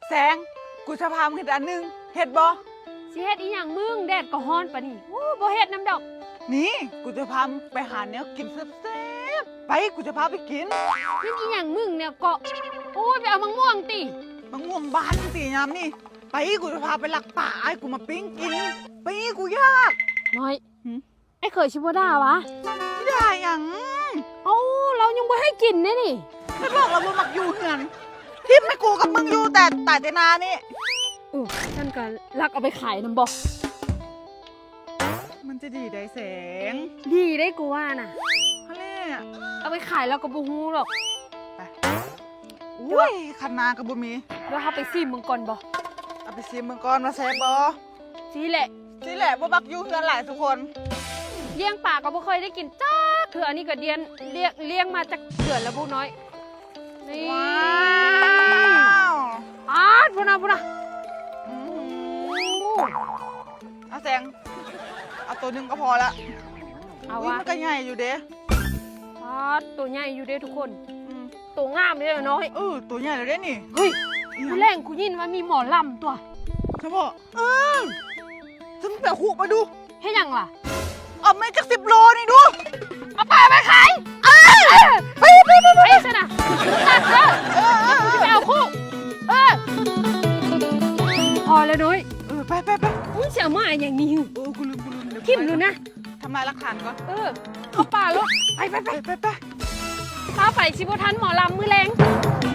แสงกูจะพามึงเห็ดอันหนึงเห็ดบ่ สิเฮ็ดอีหยังมึงแดดก็ฮ้อนปะนี่โอ้บ่เฮ็ดน้ำดอก นี่กูจะพามึงไปหาแนวกินแซ่บๆไปกูจะพาไปกิน นี่อีหยังมึงเนี่ยก็โอ้ยไปเอามะม่วงติ มะม่วงบานสียามนี่ไปกูจะพาไปลักป่าไอ้กูมาปิ้งกินไปกูยาก น้อย หืม ไอ้เคยชิบ่ด่าวะ ไม่ได้หยัง เอ้าเรายังบ่ให้กินเนี่ยนี่ ไม่บอกเราบ่มักอยู่เหือนทิมไม่กูกับมึงอยู่แต่ตายแต่นานี่ ฉันก็ลักเอาไปขายนำบ่ มันจะดีได้แสง ดีได้กูว่าน่ะ ฮะเล่ เอาไปขายแล้วก็บ่ฮู้หรอก อุ้ยคันนากับบุมี เดี๋ยวเฮาไปซิมมึงก่อนบ่ เอาไปซิมมึงก่อนมาแซ่บบ่ สิแหละ นี่แหละบ่มักอยู่เหือนหลายทุกคน เลี้ยงปลาก็บ่เคยได้กินจ้าเถื่อนี่ก็เลี้ยงมาจากเดือนแล้วบุน้อยนี่ ว้าว พุ่นน่ะ อื้อหือเอาแสงเอาตัวหนึงก็พอละ เอา อุ้ยว ะ มันก็ใหญ่อยู่เด้ ตัวใหญ่อยู่เด้ทุกคน อืม ตัวงามเด้อน้อย ตัวใหญ่เลยเด้นี่ เฮ้ย อีห กู ยัง แรงกูยินว่ามีหมอลำตัว ใช่ปะฉันไปหูมาดู เฮ็ดหยังล่ะ เอาไม่จาก10 โลนี่ดู เอาปลาไปขายไปซะนะตัดเถอะกูจะไปเอาคู่พอแล้วน้อย ไป มึงเสียมาอย่างนี้ กูลืมเดี๋ยว ทิมดูนะ ทำลายหลักฐานก่อน เอาปลาลดไป ไป พาไปสิบทันหมอลำมือแรง ไ